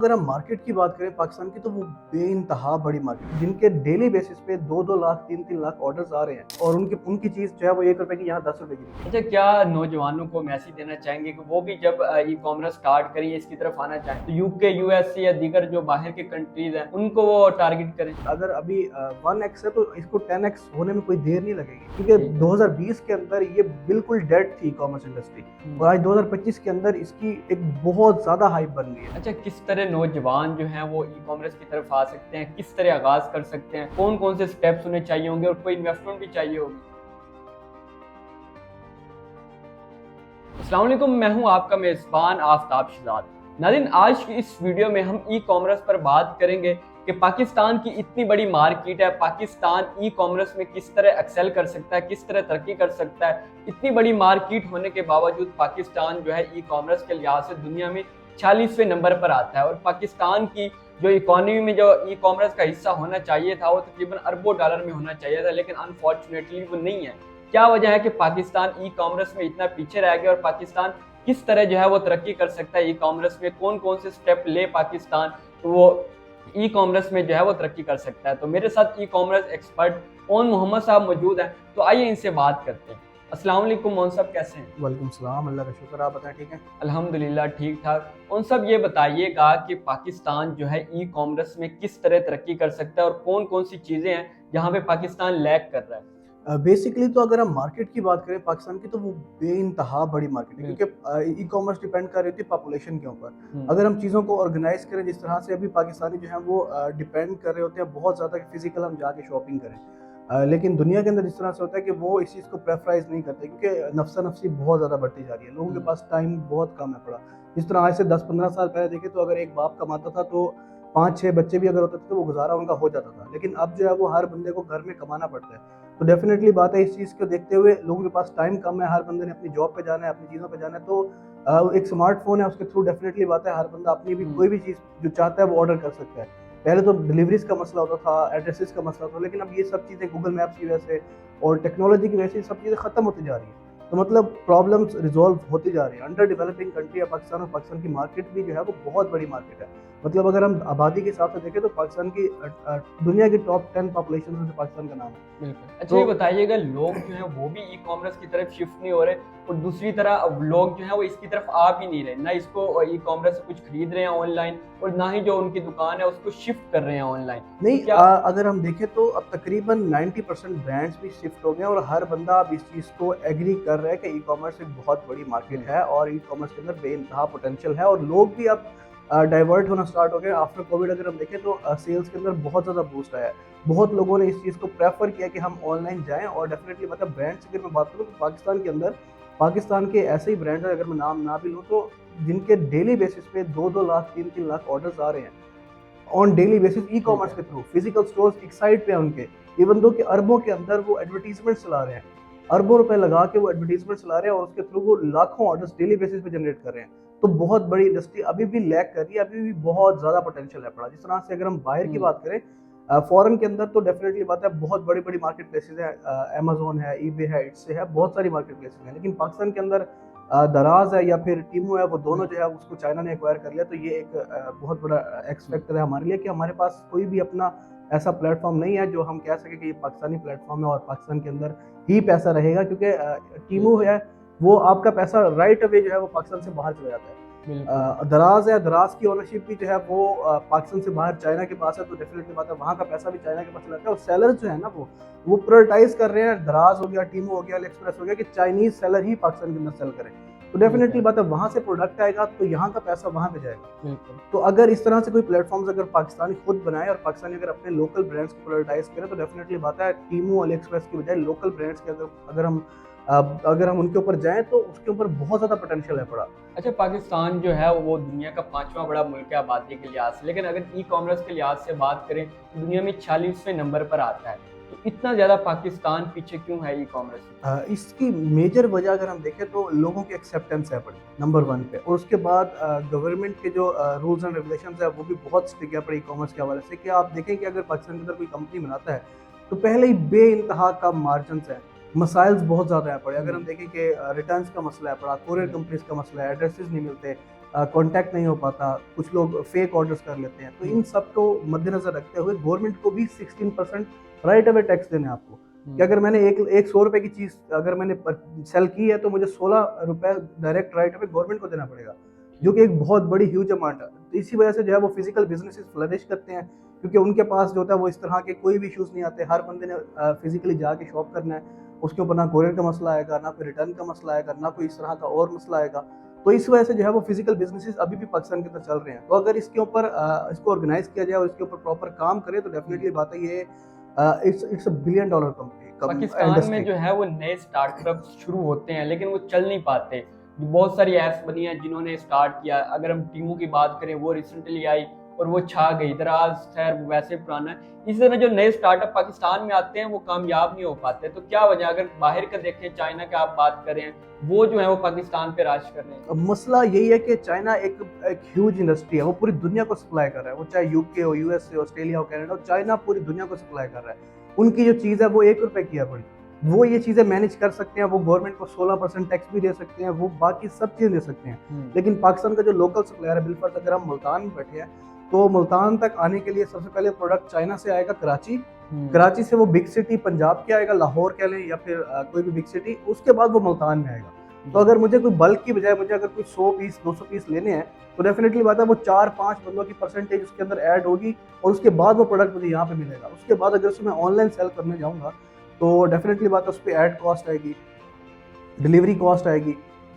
अगर हम मार्केट की बात करें पाकिस्तान की तो वो बेइंतहा बड़ी मार्केट है जिनके डेली बेसिस पे 2-2 लाख 3-3 लाख ऑर्डर्स आ रहे हैं और उनकी चीज़ जो है वो 1 रुपए की यहाँ 10 रुपए की बिकती अच्छा, क्या नौजवानों को मैसेज देना चाहेंगे कि वो भी जब ई कॉमर्स स्टार्ट करें इसकी तरफ आना चाहें तो यूके यूएसए या दीगर जो बाहर के कंट्रीज हैं उनको वो टारगेट करें? है। अगर अभी 1x है तो इसको 10x होने में कोई देर नहीं लगेगी क्योंकि ठीक है। 2020 के अंदर ये बिल्कुल डेड थी कॉमर्स इंडस्ट्री और आज 2025 के अंदर इसकी एक बहुत ज़्यादा हाइप बन गई है। अच्छा, किस तरह नौजवान जो हैं वो ई कॉमर्स की तरफ आ सकते हैं, किस तरह आगाज कर सकते हैं, कौन कौन से स्टेप्स उन्हें चाहिए होंगे और कोई इन्वेस्टमेंट भी चाहिए होगी? अस्सलाम वालेकुम, मैं हूं आपका मेज़बान आफताब शहजाद। नाज़रीन, आज की इस वीडियो में हम ई कॉमर्स पर बात करेंगे कि पाकिस्तान की इतनी बड़ी मार्केट है, पाकिस्तान ई कॉमर्स में किस तरह एक्सेल कर सकता है, किस तरह तरक्की कर सकता है। इतनी बड़ी मार्केट होने के बावजूद पाकिस्तान जो है ई कॉमर्स के लिहाज से दुनिया में 46वें नंबर पर आता है और पाकिस्तान की जो इकोनॉमी में जो ई कॉमर्स का हिस्सा होना चाहिए था वो तकरीबन अरबों डॉलर में होना चाहिए था, लेकिन अनफॉर्चुनेटली वो नहीं है। क्या वजह है कि पाकिस्तान ई कॉमर्स में इतना पीछे रह गया और पाकिस्तान किस तरह जो है वो तरक्की कर सकता है ई कॉमर्स में, कौन कौन से स्टेप ले पाकिस्तान तो वो ई कॉमर्स में जो है वो तरक्की कर सकता है। तो मेरे साथ e commerce expert on Mohammad साहब मौजूद हैं, तो आइए इनसे बात करते हैं। अस्सलाम वालेकुम मोहन साहब, कैसे हैं? वालेकुम सलाम, अल्लाह का शुक्र, आप बताएं ठीक है। अल्हम्दुलिल्लाह ठीक ठाक। उन सब ये बताइएगा कि पाकिस्तान जो है ई कॉमर्स में किस तरह तरक्की कर सकता है और कौन कौन सी चीज़ें हैं जहाँ पे पाकिस्तान लैग कर रहा है? बेसिकली तो अगर हम मार्केट की बात करें पाकिस्तान की तो वो बेइंतहा बड़ी मार्केट है क्योंकि ई कॉमर्स डिपेंड कर रही थी पॉपुलेशन के ऊपर। अगर हम चीज़ों को ऑर्गेनाइज करें जिस तरह से अभी पाकिस्तानी जो है वो डिपेंड कर रहे होते हैं बहुत ज़्यादा कि फिजिकल हम जाके शॉपिंग करें। लेकिन दुनिया के अंदर जिस तरह से होता है कि वो इस चीज़ को प्रेफराइज नहीं करते क्योंकि नफ्सा नफसी बहुत ज़्यादा बढ़ती जा रही है, लोगों के पास टाइम बहुत कम है पड़ा। जिस तरह आज से 10-15 साल पहले देखें तो अगर एक बाप कमाता था तो 5-6 बच्चे भी अगर होते थे तो वो गुजारा उनका हो जाता था, लेकिन अब जो है वो हर बंदे को घर में कमाना पड़ता है। तो डेफिनेटली बात है, इस चीज़ को देखते हुए लोगों के पास टाइम कम है, हर बंदे ने अपनी जॉब पे जाना है, अपनी चीज़ों पे जाना है, तो एक स्मार्टफोन है उसके थ्रू डेफिनेटली बात है हर बंदा अपनी भी कोई भी चीज़ जो चाहता है वो ऑर्डर कर सकता है। पहले तो डिलीवरीज का मसला होता था, एड्रेसेस का मसला था, लेकिन अब ये सब चीज़ें गूगल मैप्स की वजह से और टेक्नोलॉजी की वजह से सब चीज़ें खत्म होती जा रही हैं। तो मतलब प्रॉब्लम्स रिजॉल्व होती जा रही है। अंडर डेवलपिंग कंट्री है पाकिस्तान और पाकिस्तान की मार्केट भी जो है वो बहुत बड़ी मार्केट है। मतलब अगर हम आबादी के हिसाब से देखें तो पाकिस्तान की दुनिया की टॉप 10 पॉपुलेशन में से पाकिस्तान का नाम है। बिल्कुल। अच्छा, तो ये बताइएगा, लोग जो हैं वो भी ई कॉमर्स की तरफ शिफ्ट नहीं हो रहे और दूसरी तरह अब लोग जो हैं वो इसकी तरफ आ भी नहीं रहे, ना इसको ई कॉमर्स से कुछ खरीद रहे हैं ऑनलाइन और ना ही जो उनकी दुकान है उसको शिफ्ट कर रहे हैं ऑनलाइन। नहीं, तो क्या अगर हम देखें तो अब तकरीबन 90% ब्रांड्स भी शिफ्ट हो गए और हर बंदा अब इस चीज़ को एग्री कर रहा है कि ई कॉमर्स एक बहुत बड़ी मार्केट है और ई कॉमर्स के अंदर बेइंतहा पोटेंशियल है और लोग भी अब डाइवर्ट होना स्टार्ट हो गए। आफ्टर कोविड अगर हम देखें तो सेल्स के अंदर बहुत ज़्यादा बूस्ट आया है। बहुत लोगों ने इस चीज़ को प्रेफर किया कि हम ऑनलाइन जाएं और डेफिनेटली मतलब ब्रांड्स की अगर मैं बात करूँ तो पाकिस्तान के अंदर पाकिस्तान के ऐसे ही ब्रांड है, अगर मैं नाम ना भी लूँ तो जिनके डेली बेसिस पे 2-2 लाख 3-3 लाख ऑर्डर्स आ रहे हैं on daily basis e commerce के थ्रू। फिजिकल स्टोर्स एक साइड पे हैं उनके, इवन दो कि अरबों के अंदर वो एडवर्टीजमेंट चला रहे हैं, अरबों रुपए लगा के वो एडवर्टीजमेंट चला रहे हैं और उसके थ्रू वो लाखों ऑर्डर्स डेली बेसिस पे जनरेट कर रहे हैं। तो बहुत बड़ी इंडस्ट्री अभी भी लैग कर रही है, अभी भी बहुत ज़्यादा पोटेंशियल है पड़ा। जिस तरह से अगर हम बाहर की बात करें फॉरेन के अंदर तो डेफिनेटली बात है बहुत बड़ी बड़ी मार्केट प्लेसेज है, अमेजोन है, ईबे है, इससे है, बहुत सारी मार्केट प्लेसेज हैं, लेकिन पाकिस्तान के अंदर दराज है या फिर टीमू है, वो दोनों जो है उसको चाइना ने एक्वायर कर लिया। तो ये एक बहुत बड़ा एक्स फैक्टर है हमारे लिए कि हमारे पास कोई भी अपना ऐसा प्लेटफॉर्म नहीं है जो हम कह सके कि ये पाकिस्तानी प्लेटफॉर्म है और पाकिस्तान के अंदर ही पैसा रहेगा, क्योंकि टीमू है वो आपका पैसा राइट अवे जो है वो पाकिस्तान से बाहर चला जाता है। दराज है, दराज की ओनरशिप भी जो है वो पाकिस्तान से बाहर चाइना के पास है, तो डेफिनेटली बात है वहाँ का पैसा भी चाइना के पास चला जाता है और सेलर्स जो है ना वो प्रायोरिटाइज कर रहे हैं, दराज हो गया, टीमू हो गया, एक्सप्रेस हो गया, कि चाइनीज सेलर ही पाकिस्तान के अंदर सेल करें। तो डेफिनेटली बात है वहाँ से प्रोडक्ट आएगा तो यहाँ का पैसा वहाँ पे जाएगा। तो अगर इस तरह से कोई प्लेटफॉर्म्स अगर पाकिस्तानी खुद बनाए और पाकिस्तानी अगर अपने लोकल ब्रांड्स को प्रायोरिटाइज करें तो डेफिनेटली बात है टीमू, अली एक्सप्रेस की बजाय लोकल ब्रांड्स के अगर हम उनके ऊपर जाएं तो उसके ऊपर बहुत ज़्यादा पोटेंशियल है पड़ा। अच्छा, पाकिस्तान जो है वो दुनिया का 5वां बड़ा मुल्क है आबादी के लिहाज से, लेकिन अगर ई कॉमर्स के लिहाज से बात करें तो दुनिया में 46वें नंबर पर आता है। तो इतना ज़्यादा पाकिस्तान पीछे क्यों है ई कॉमर्स? इसकी मेजर वजह अगर हम देखें तो लोगों की एक्सेप्टेंस है पड़ी नंबर 1 पे, और उसके बाद गवर्नमेंट के जो रूल्स एंड रेगुलेशंस है वो भी बहुत स्ट्रिक्ट है पड़ी ई कॉमर्स के हवाले से। कि आप देखें कि अगर पाकिस्तान के अंदर कोई कंपनी बनाता है तो पहले ही बेइंतहा कम मार्जिन है, मसाइल्स बहुत ज़्यादा है पड़े। अगर हम देखें कि रिटर्न्स का मसला है पड़ा, कोरियर कंपनीज का मसला है, एड्रेसेस नहीं मिलते, कांटेक्ट नहीं हो पाता, कुछ लोग फेक ऑर्डर्स कर लेते हैं। तो इन सब को मद्देनजर रखते हुए गवर्नमेंट को भी 16% राइट अवे टैक्स देने हैं आपको, कि अगर मैंने एक 100 रुपए की चीज़ अगर मैंने सेल की है तो मुझे 16 रुपए डायरेक्ट राइट अवे गवर्नमेंट को देना पड़ेगा, जो कि एक बहुत बड़ी ह्यूज अमाउंट है। तो इसी वजह से जो है वो फिजिकल बिजनेसेस फ्लरिश करते हैं, क्योंकि उनके पास जो होता है वो इस तरह के कोई भी इश्यूज नहीं आते। हर बंदे ने फिजिकली जाके शॉप करना है, उसके ऊपर ना कोरियर का मसला आएगा, ना कोई रिटर्न का मसला आएगा, ना कोई इस तरह का और मसला आएगा। तो इस वजह से जो है वो फिजिकल बिजनेसेस अभी भी पाकिस्तान के अंदर चल रहे हैं। तो अगर इसके ऊपर इसको ऑर्गेनाइज किया जाए और इसके ऊपर प्रॉपर काम करे तो डेफिनेटली बात है ये it's a billion dollar company. Pakistan में जो है वो नए स्टार्टअप शुरू होते हैं लेकिन वो चल नहीं पाते। बहुत सारी ऐप्स बनी हैं जिन्होंने स्टार्ट किया। अगर हम टीमों की बात करें, वो रिसेंटली आई और वो छा गई। दराज खैर वो वैसे पुराना है। इसी तरह जो नए स्टार्टअप पाकिस्तान में आते हैं वो कामयाब नहीं हो पाते। तो क्या वजह, अगर बाहर का देखें, चाइना का आप बात करें, वो जो है वो पाकिस्तान पे राज कर रहे हैं। अब मसला यही है कि चाइना एक ह्यूज इंडस्ट्री है, वो पूरी दुनिया को सप्लाई कर रहा है। वो चाहे यूके हो, यूएसए, ऑस्ट्रेलिया हो, कनाडा हो, चाइना पूरी दुनिया को सप्लाई कर रहा है। उनकी जो चीज़ है वो 1 रुपए की है बड़ी, वो ये चीज़ें मैनेज कर सकते हैं। वो गवर्नमेंट को 16% टैक्स भी दे सकते हैं, वो बाकी सब चीज़ दे सकते हैं। लेकिन पाकिस्तान का जो लोकल सप्लायर है, बिलफर्ज अगर हम मुल्तान में बैठे हैं तो मुल्तान तक आने के लिए सबसे पहले प्रोडक्ट चाइना से आएगा कराची। कराची से वो बिग सिटी पंजाब के आएगा, लाहौर कह लें या फिर कोई भी बिग सिटी, उसके बाद वो मुल्तान में आएगा। तो अगर मुझे कोई बल्क की बजाय मुझे अगर कोई 100 पीस 200 पीस लेने हैं तो डेफिनेटली बात है वो 4-5 बंदों की परसेंटेज उसके अंदर ऐड होगी और उसके बाद वो प्रोडक्ट मुझे यहाँ पे मिलेगा। उसके बाद अगर उसमें ऑनलाइन सेल करने जाऊँगा तो डेफिनेटली बात है उस पर ऐड कॉस्ट आएगी, डिलीवरी कॉस्ट आएगी,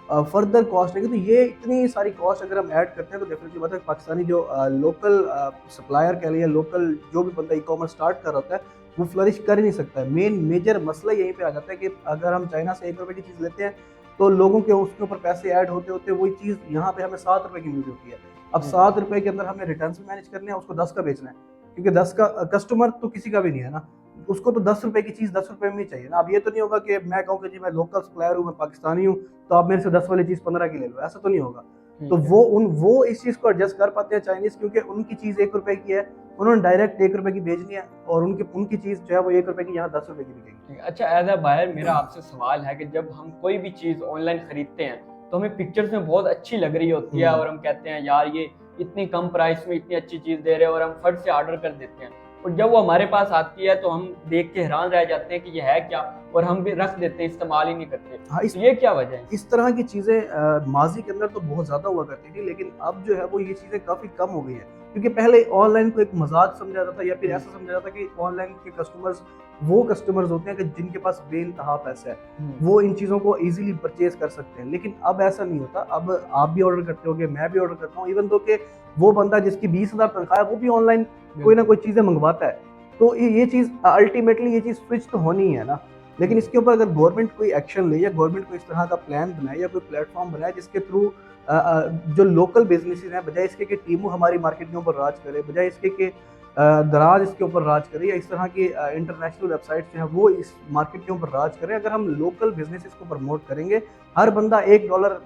फर्दर कॉस्ट आएगी। तो ये इतनी सारी कॉस्ट अगर हम ऐड करते हैं तो डेफिनेटली बात है पाकिस्तानी जो लोकल सप्लायर कह लिए, लोकल जो भी बंदा ई कॉमर्स स्टार्ट कर रहा होता है वो फ्लरिश कर ही नहीं सकता है। मेजर मसला यहीं पे आ जाता है कि अगर हम चाइना से 1 रुपए की चीज़ लेते हैं तो लोगों के उसके ऊपर पैसे ऐड होते होते वही चीज़ यहाँ पे हमें 7 रुपए की मिल रही होती है। अब 7 रुपए के अंदर हमें रिटर्न भी मैनेज करने हैं, उसको 10 का बेचना है, क्योंकि 10 का कस्टमर तो किसी का भी नहीं है ना, उसको तो 10 रुपए की चीज़ 10 रुपए में ही चाहिए ना। अब ये तो नहीं होगा कि मैं कहूँ कि जी मैं लोकल सप्लायर हूँ, मैं पाकिस्तानी हूँ, तो आप मेरे से 10 वाली चीज़ 15 की ले लो, ऐसा तो नहीं होगा। तो वो इस चीज़ को एडजस्ट कर पाते हैं चाइनीज़, क्योंकि उनकी चीज़ 1 रुपए की है, उन्होंने डायरेक्ट 1 रुपए की भेजनी है और उनकी चीज़ जो है वो 1 रुपए की यहाँ 10 रुपए की बिकेगी। अच्छा, एज अ बायर मेरा आपसे सवाल है कि जब हम कोई भी चीज़ ऑनलाइन खरीदते हैं तो हमें पिक्चर्स में बहुत अच्छी लग रही होती है और हम कहते हैं यार ये इतनी कम प्राइस में इतनी अच्छी चीज़ दे रहे हैं और हम फट से ऑर्डर कर देते हैं, और जब वो हमारे पास आती है तो हम देख के हैरान रह जाते हैं कि ये है क्या, और हम भी रख देते हैं, इस्तेमाल ही नहीं करते। हाँ, तो ये क्या वजह है? इस तरह की चीज़ें माजी के अंदर तो बहुत ज़्यादा हुआ करती थी, लेकिन अब जो है वो ये चीज़ें काफ़ी कम हो गई है, क्योंकि पहले ऑनलाइन को एक मजाक समझा जाता था या फिर ऐसा समझा जाता कि ऑनलाइन के कस्टमर्स वो कस्टमर्स होते हैं कि जिनके पास बेइंतहा पैसा है, वो इन चीज़ों को इजीली परचेज कर सकते हैं। लेकिन अब ऐसा नहीं होता। अब आप भी ऑर्डर करते होगे, मैं भी ऑर्डर करता हूँ, इवन दो कि वो बंदा जिसकी 20,000 तनख्वाह है वो भी ऑनलाइन कोई ना कोई चीज़ें मंगवाता है। तो ये चीज़ अल्टीमेटली ये चीज़ स्विच तो होनी है ना। लेकिन इसके ऊपर अगर गवर्नमेंट कोई एक्शन ले या गवर्नमेंट को इस तरह का प्लान बनाए या कोई प्लेटफॉर्म बनाए जिसके थ्रू जो लोकल बिजनेसेस हैं, बजाय इसके कि टीमू हमारी मार्केट के ऊपर राज करे, बजाय इसके कि दराज इसके ऊपर राज करे या इस तरह की इंटरनेशनल वेबसाइट्स जो हैं वो इस मार्केट के ऊपर राज करें, अगर हम लोकल बिजनेसेस को प्रमोट करेंगे, हर बंदा $1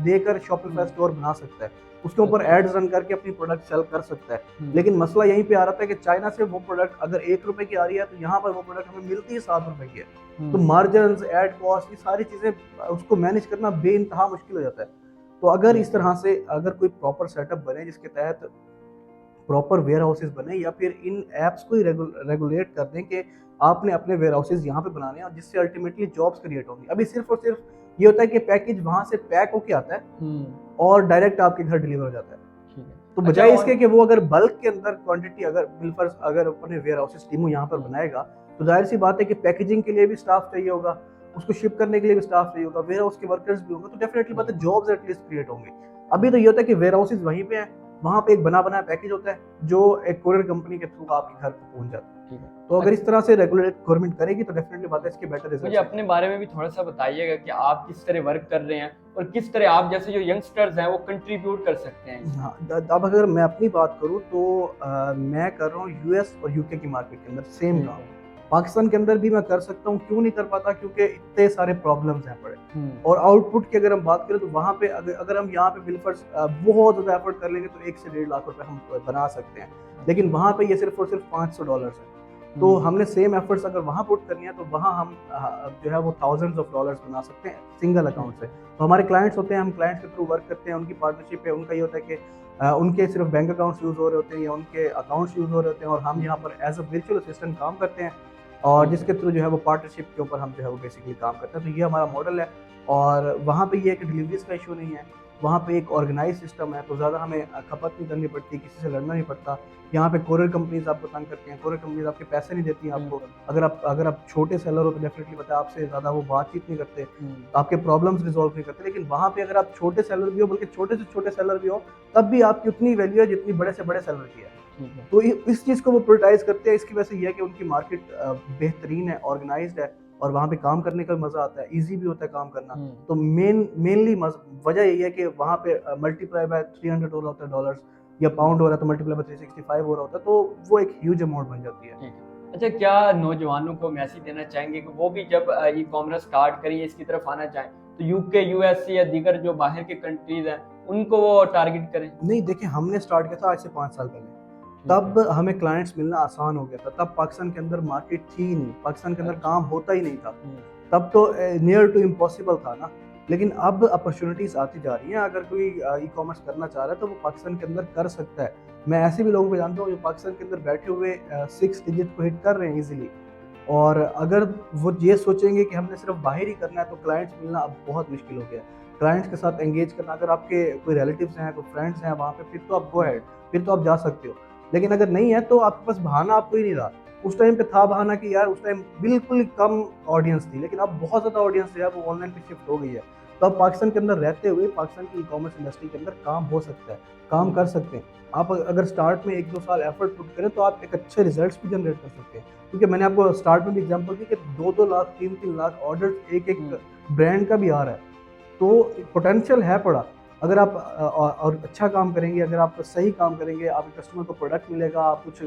देकर शॉपिफाई स्टोर बना सकता है, उसके ऊपर एड्स रन करके अपनी प्रोडक्ट सेल कर सकता है। लेकिन मसला यहीं पे आ रहा था कि चाइना से वो प्रोडक्ट अगर 1 रुपए की आ रही है तो यहाँ पर वो प्रोडक्ट हमें मिलती है 7 रुपए की है। तो मार्जिन, एड कॉस्ट, ये सारी चीज़ें उसको मैनेज करना बेइंतहा मुश्किल हो जाता है। तो अगर इस तरह से अगर कोई प्रॉपर सेटअप बने जिसके तहत प्रॉपर वेयर हाउसेज बने या फिर इन ऐप्स को ही रेगुलेट कर दें कि आपने अपने वेयर हाउसेज यहाँ पे बनाने हैं, और जिससे अल्टीमेटली जॉब्स क्रिएट होंगी। अभी सिर्फ और सिर्फ ये होता है कि पैकेज वहाँ से पैक होके आता है और डायरेक्ट आपके घर डिलीवर हो जाता है। तो बजाय इसके कि वो अगर बल्क के अंदर क्वांटिटी अगर अपने वेयर हाउसेज टीमू यहाँ पर बनाएगा तो जाहिर सी बात है कि पैकेजिंग के लिए भी स्टाफ चाहिए होगा, उसको शिप करने के लिए भी स्टाफ चाहिए होगा, वेयर हाउस के वर्कर्स भी होंगे, तो डेफिनेटली बात है जॉब्स एटलीस्ट क्रिएट होंगे। अभी तो ये होता है कि वेयर हाउसेज वहीं पे हैं, वहाँ पे एक बना बनाया पैकेज होता है जो एक कोरियर कंपनी के थ्रू आपके घर पर पहुँच जाता है। तो अगर इस तरह से रेगुलेट गवर्नमेंट करेगी तो डेफिनेटली बात है इसके बेटर रिजल्ट। मुझे अपने बारे में भी थोड़ा सा बताइएगा कि आप किस तरह वर्क कर रहे हैं और किस तरह आप जैसे जो यंगस्टर्स हैं वो कंट्रीब्यूट कर सकते हैं। हाँ, अब अगर मैं अपनी बात करूँ तो मैं कर रहा हूँ यूएस और यूके की मार्केट के अंदर सेम काम। पाकिस्तान के अंदर भी मैं कर सकता हूँ, क्यों नहीं कर पाता, क्योंकि इतने सारे प्रॉब्लम्स हैं पड़े। और आउटपुट की अगर हम बात करें तो वहाँ पे अगर हम यहाँ पे बिलफर्स बहुत ज़्यादा एफर्ट कर लेंगे तो 1 से 1.5 लाख रुपए हम बना सकते हैं, लेकिन वहाँ पे ये सिर्फ और सिर्फ $500 है। तो हमने सेम एफर्ट्स अगर वहाँ पुट करनी है तो वहाँ हम जो है वो थाउजेंड्स ऑफ डॉलर्स बना सकते हैं सिंगल अकाउंट से। तो हमारे क्लाइंट्स होते हैं, हम क्लाइंट्स के थ्रू वर्क करते हैं, उनकी पार्टनरशिप है, उनका ये होता है कि उनके सिर्फ बैंक अकाउंट्स यूज़ हो रहे होते हैं या उनके अकाउंट्स यूज़ हो रहे होते हैं और हम यहाँ पर एज अ वर्चुअल असिस्टेंट काम करते हैं और जिसके थ्रू जो है वो पार्टनरशिप के ऊपर हम जो है वो बेसिकली काम करते हैं। तो ये हमारा मॉडल है और वहाँ पे ये है कि डिलीवरीज का इशू नहीं है, वहाँ पे एक ऑर्गेनाइज सिस्टम है, तो ज़्यादा हमें खपत नहीं करनी पड़ती, किसी से लड़ना नहीं पड़ता। यहाँ पे कोरियर कंपनीज आपको तंग करती हैं, कोरियर कंपनीज आपके पैसे नहीं देती हैं आपको। अगर आप छोटे सेलर हो तो डेफिनेटली पता है आपसे ज़्यादा वो बातचीत नहीं करते, आपके प्रॉब्लम्स रिजॉल्व नहीं करते। लेकिन वहाँ पे अगर आप छोटे सेलर भी हो, बल्कि छोटे से छोटे सेलर भी हो, तब भी आपकी उतनी वैल्यू है जितनी बड़े से बड़े सेलर की है। तो इस चीज़ को वो प्रायोरिटाइज करते हैं। इसकी वजह से ये है कि उनकी मार्केट बेहतरीन है, ऑर्गेनाइज्ड है और वहाँ पे काम करने का मज़ा आता है, ईजी भी होता है काम करना। तो मेनली वजह यही है कि वहाँ पे मल्टीप्लाई बाय 300 हो रहा होता है डॉलर्स या पाउंड हो रहा है तो मल्टीप्लाई बाय 365 हो रहा होता है, तो वो एक ह्यूज अमाउंट बन जाती है। अच्छा, क्या नौजवानों को मैसेज देना चाहेंगे कि वो भी जब ई कॉमर्स स्टार्ट करें इसकी तरफ आना चाहें तो यूके, यूएसए या दीगर जो बाहर के कंट्रीज हैं उनको वो टारगेट करें? नहीं, देखिए हमने स्टार्ट किया था आज से 5 साल पहले, तब हमें क्लाइंट्स मिलना आसान हो गया था। तब पाकिस्तान के अंदर मार्केट थी ही नहीं, पाकिस्तान के अंदर काम होता ही नहीं था। तब तो नियर टू इम्पॉसिबल था ना। लेकिन अब अपॉर्चुनिटीज आती जा रही हैं। अगर कोई ई कॉमर्स करना चाह रहा है तो वो पाकिस्तान के अंदर कर सकता है। मैं ऐसे भी लोगों को जानता हूँ जो पाकिस्तान के अंदर बैठे हुए 6 डिजिट को हिट कर रहे हैं इजीली। और अगर वो ये सोचेंगे कि हमने सिर्फ बाहर ही करना है तो क्लाइंट्स मिलना अब बहुत मुश्किल हो गया है। क्लाइंट्स के साथ एंगेज करना, अगर आपके कोई रिलेटिव्स हैं, कोई फ्रेंड्स हैं वहाँ पे, फिर तो आप गो अहेड, फिर तो आप जा सकते हो। लेकिन अगर नहीं है तो आपके पास बहाना आपको ही नहीं रहा। उस टाइम पे था बहाना कि यार उस टाइम बिल्कुल कम ऑडियंस थी, लेकिन अब बहुत ज़्यादा ऑडियंस जो है वो ऑनलाइन पे शिफ्ट हो गई है। तो अब पाकिस्तान के अंदर रहते हुए पाकिस्तान की ई कॉमर्स इंडस्ट्री के अंदर काम हो सकता है, काम कर सकते हैं। आप अगर स्टार्ट में 1-2 साल एफर्ट पुट करें तो आप एक अच्छे रिजल्ट्स भी जनरेट कर सकते हैं। क्योंकि मैंने आपको स्टार्ट में भी एग्जांपल दी कि 2-2 लाख, 3-3 लाख ऑर्डर एक ब्रांड का भी आ रहा है। तो पोटेंशियल है पड़ा। अगर आप और अच्छा काम करेंगे, अगर आप सही काम करेंगे, आपके कस्टमर को प्रोडक्ट मिलेगा, आप कुछ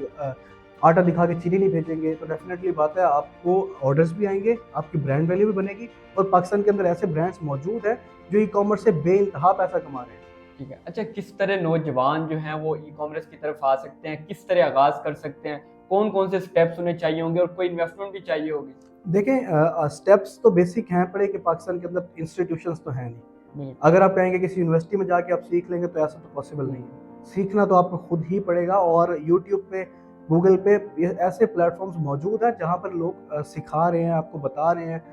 आटा दिखा के चीनी नहीं भेजेंगे, तो डेफिनेटली बात है आपको ऑर्डर्स भी आएंगे, आपकी ब्रांड वैल्यू भी बनेगी। और पाकिस्तान के अंदर ऐसे ब्रांड्स मौजूद हैं जो ई कॉमर्स से बेइंतहा पैसा कमा रहे हैं। ठीक है। अच्छा, किस तरह नौजवान जो हैं वो ई कॉमर्स की तरफ आ सकते हैं, किस तरह आगाज कर सकते हैं, कौन कौन से स्टेप्स उन्हें चाहिए होंगे और कोई इन्वेस्टमेंट भी चाहिए होगी? देखें, स्टेप्स तो बेसिक हैं पड़े कि पाकिस्तान के अंदर इंस्टीट्यूशंस तो हैं नहीं। अगर आप कहेंगे किसी यूनिवर्सिटी में जाके आप सीख लेंगे तो ऐसा तो पॉसिबल नहीं है। सीखना तो आपको खुद ही पड़ेगा और यूट्यूब पे, गूगल पे ऐसे प्लेटफॉर्म्स मौजूद हैं जहाँ पर लोग सिखा रहे हैं, आपको बता रहे हैं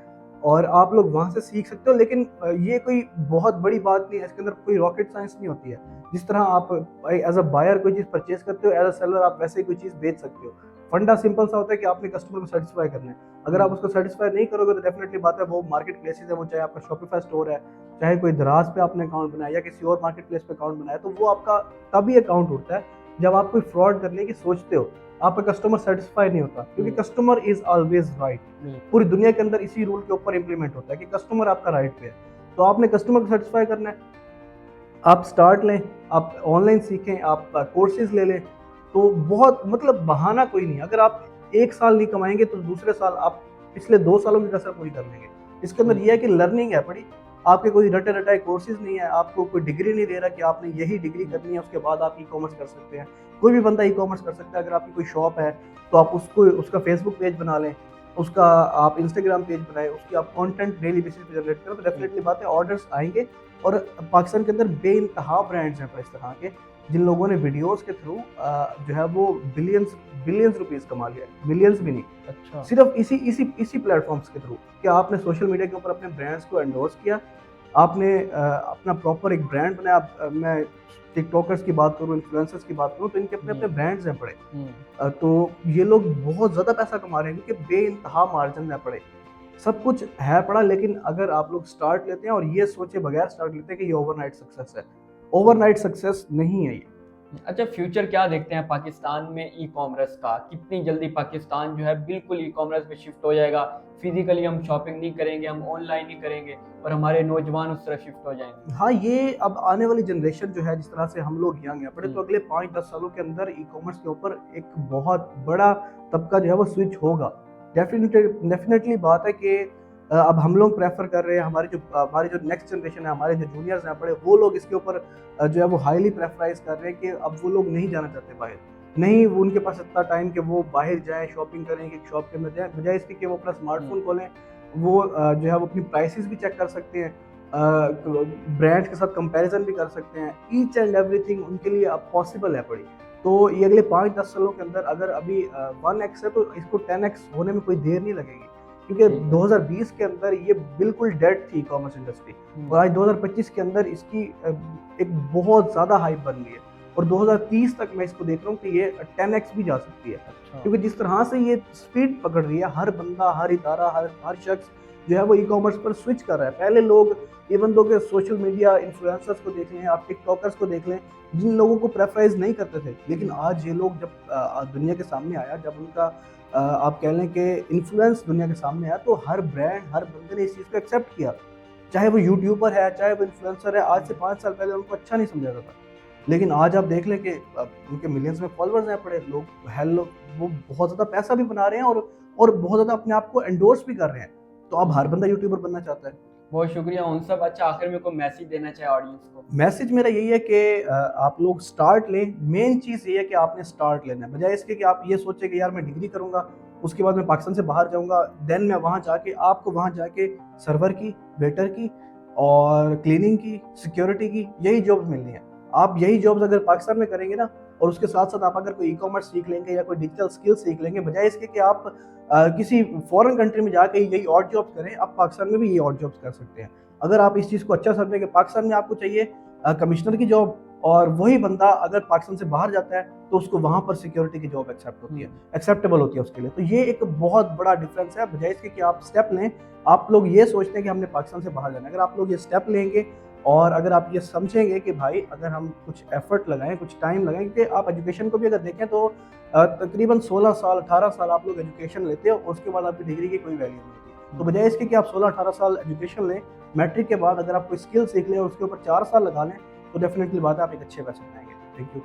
और आप लोग वहाँ से सीख सकते हो। लेकिन ये कोई बहुत बड़ी बात नहीं है, इसके अंदर कोई रॉकेट साइंस नहीं होती है। जिस तरह आप एज अ बायर कोई चीज़ परचेज करते हो, एज अ सेलर आप वैसे ही कोई चीज़ बेच सकते हो। फंडा सिंपल सा होता है कि आपने कस्टमर को सेटिस्फाई करना है। अगर आप उसको सेटिस्फाई नहीं करोगे तो डेफिनेटली बात है वो मार्केट प्लेसेस है, वो चाहे आपका शॉपिफाई स्टोर है, चाहे कोई दराज पे आपने अकाउंट बनाया या किसी और मार्केट प्लेस पे अकाउंट बनाया, तो वो आपका तभी अकाउंट उठता है जब आप कोई फ्रॉड करने की सोचते हो, आपका कस्टमर सेटिस्फाई नहीं होता, क्योंकि कस्टमर इज ऑलवेज राइट। पूरी दुनिया के अंदर इसी रूल के ऊपर इंप्लीमेंट होता है कि कस्टमर आपका राइट पे है। तो आपने कस्टमर को सेटिस्फाई करना है, आप स्टार्ट लें, आप ऑनलाइन सीखें, आप कोर्सेज ले लें, तो बहुत मतलब बहाना कोई नहीं। अगर आप 1 साल नहीं कमाएंगे तो दूसरे साल आप पिछले 2 सालों की कसर पूरी कर लेंगे। इसके अंदर यह है कि लर्निंग है बड़ी, आपके कोई रटे रटाए कोर्सेज नहीं है, आपको कोई डिग्री नहीं दे रहा कि आपने यही डिग्री करनी है उसके बाद आप ई कॉमर्स कर सकते हैं। कोई भी बंदा ई कॉमर्स कर सकता है। अगर आपकी कोई शॉप है तो आप उसका फेसबुक पेज बना लें, उसका आप इंस्टाग्राम पेज बनाएं, उसकी आप कंटेंट डेली बेसिस पे जनरेट करें, तो डेफिनेटली बात है ऑर्डर्स आएंगे। और पाकिस्तान के अंदर बेइंतहा ब्रांड्स हैं इस तरह के जिन लोगों ने वीडियोस के थ्रू जो है वो बिलियंस रुपीस कमा लिया है, मिलियंस भी नहीं। अच्छा। सिर्फ इसी प्लेटफॉर्म्स के थ्रू कि आपने सोशल मीडिया के ऊपर अपने ब्रांड्स को एंडोर्स किया, आपने अपना प्रॉपर एक ब्रांड बनाया। मैं टिकटॉकर्स की बात करूँ, इन्फ्लुएंसर्स की बात करूँ, तो इनके अपने अपने ब्रांड्स हैं पड़े। तो ये लोग बहुत ज़्यादा पैसा कमा रहे हैं क्योंकि बेइंतहा मार्जिन है पड़े, सब कुछ है पड़ा। लेकिन अगर आप लोग स्टार्ट लेते हैं और ये सोचे बगैर स्टार्ट लेते हैं कि ये ओवरनाइट सक्सेस है, ओवरनाइट सक्सेस नहीं है ये। अच्छा, फ्यूचर क्या देखते हैं पाकिस्तान में ई कॉमर्स का? कितनी जल्दी पाकिस्तान जो है बिल्कुल ई कॉमर्स में शिफ्ट हो जाएगा? फिजिकली हम शॉपिंग नहीं करेंगे, हम ऑनलाइन ही करेंगे और हमारे नौजवान उस तरह शिफ्ट हो जाएंगे? हाँ, ये अब आने वाली जनरेशन जो है, जिस तरह से हम लोग यंग हैं पड़े, तो अगले 5-10 सालों के अंदर ई कॉमर्स के ऊपर एक बहुत बड़ा तबका जो है वो स्विच होगा। डेफिनेटली बात है कि अब हम लोग प्रेफर कर रहे हैं, हमारी जो नेक्स्ट जनरेशन है, हमारे जो जूनियर्स हैं पड़े, वो लोग इसके ऊपर जो है वो हाईली प्रेफराइज कर रहे हैं कि अब वो लोग नहीं जाना चाहते बाहर। नहीं वो उनके पास इतना टाइम कि वो बाहर जाएं शॉपिंग करें कि शॉप के अंदर जाएं, बजाय इसके कि वो अपना स्मार्टफोन खोलें, वो जो है वो अपनी प्राइसेस भी चेक कर सकते हैं, ब्रांड्स के साथ कंपैरिजन भी कर सकते हैं। ईच एंड एवरीथिंग उनके लिए अब पॉसिबल है पड़ी। तो ये अगले 5-10 सालों के अंदर अगर अभी 1x है तो इसको 10x होने में कोई देर नहीं लगेगी, क्योंकि ठीक है। 2020 के अंदर ये बिल्कुल डेड थी ई कॉमर्स इंडस्ट्री, और आज 2025 के अंदर इसकी एक बहुत ज़्यादा हाइप बन गई है, और 2030 तक मैं इसको देख रहा हूँ कि ये 10x भी जा सकती है। अच्छा। क्योंकि जिस तरह से ये स्पीड पकड़ रही है, हर बंदा, हर इदारा, हर शख्स जो है वो ई कॉमर्स पर स्विच कर रहा है। पहले लोग इवन दो के सोशल मीडिया इन्फ्लुएंसर्स को देख लें, आप टिकटॉकर्स को देख लें, जिन लोगों को प्रेफराइज नहीं करते थे, लेकिन आज ये लोग जब दुनिया के सामने आया, जब उनका आप कह लें कि इन्फ्लुएंस दुनिया के सामने आया, तो हर ब्रांड, हर बंदे ने इस चीज़ को एक्सेप्ट किया। चाहे वो यूट्यूबर है, चाहे वो इन्फ्लुएंसर है, आज से 5 साल पहले उनको अच्छा नहीं समझा जाता था, लेकिन आज आप देख लें कि उनके मिलियंस में फॉलोअर्स हैं पड़े, लोग वो बहुत ज़्यादा पैसा भी बना रहे हैं, और बहुत ज़्यादा अपने आप को एंडोर्स भी कर रहे हैं। तो अब हर बंदा यूट्यूबर बनना चाहता है। बहुत शुक्रिया उन सब। अच्छा, आखिर में कोई मैसेज देना चाहे ऑडियंस को? मैसेज मेरा यही है कि आप लोग स्टार्ट लें। मेन चीज़ ये है कि आपने स्टार्ट लेना है, बजाय इसके कि आप ये सोचें कि यार मैं डिग्री करूँगा, उसके बाद मैं पाकिस्तान से बाहर जाऊँगा, देन मैं वहाँ जाके आपको वहाँ जाके सर्वर की, वेटर की और क्लीनिंग की, सिक्योरिटी की यही जॉब्स मिलनी है। आप यही जॉब्स अगर पाकिस्तान में करेंगे ना, और उसके साथ-साथ आप अगर कोई ई-कॉमर्स सीख लेंगे या कोई डिजिटल स्किल सीख लेंगे, बजाय इसके कि आप किसी फॉरेन कंट्री में जाके यही और जॉब्स करें, आप पाकिस्तान में भी ये और जॉब्स कर सकते हैं। अगर आप इस चीज़ को अच्छा समझें कि पाकिस्तान में आपको चाहिए कमिश्नर की जॉब, और वही बंदा अगर पाकिस्तान से बाहर जाता है तो उसको वहाँ पर सिक्योरिटी की जॉब एक्सेप्टेबल होती है उसके लिए। तो ये एक बहुत बड़ा डिफरेंस है, बजाय इसके कि आप स्टेप लें। आप लोग ये सोचते हैं कि हमने पाकिस्तान से बाहर जाना है, अगर आप लोग ये स्टेप लेंगे और अगर आप ये समझेंगे कि भाई अगर हम कुछ एफर्ट लगाएं, कुछ टाइम लगाएं, क्योंकि आप एजुकेशन को भी अगर देखें तो तकरीबन 16 साल 18 साल आप लोग एजुकेशन लेते हो, और उसके बाद आपकी डिग्री की कोई वैल्यू नहीं होती। तो बजाय इसके कि आप 16-18 साल एजुकेशन लें, मैट्रिक के बाद अगर आप कोई स्किल सीख लें और उसके ऊपर 4 साल लगा लें, तो डेफिनेटली बात है आप एक अच्छे पैसे बनाएंगे। Thank you.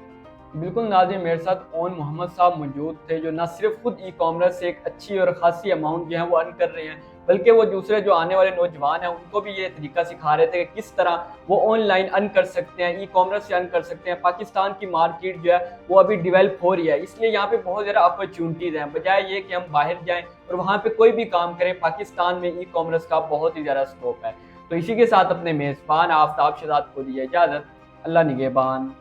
बिल्कुल नाज़रीन, मेरे साथ ओन मोहम्मद साहब मौजूद थे, जो न सिर्फ खुद ई कॉमर्स से एक अच्छी और खासी अमाउंट जो है वो अर्न कर रहे हैं, बल्कि वो दूसरे जो आने वाले नौजवान हैं उनको भी ये तरीका सिखा रहे थे कि किस तरह वो ऑनलाइन अर्न कर सकते हैं, ई कॉमर्स से अर्न कर सकते हैं। पाकिस्तान की मार्केट जो है वो अभी डेवलप हो रही है, इसलिए यहाँ पे बहुत ज़्यादा अपॉर्चुनिटीज़ हैं। बजाय ये कि हम बाहर जाएँ और वहाँ पे कोई भी काम करें, पाकिस्तान में ई कॉमर्स का बहुत ही ज़्यादा स्कोप है। तो इसी के साथ अपने मेज़बान आफ्ताब शहजाद को दिए इजाज़त। अल्लाह निगहबान।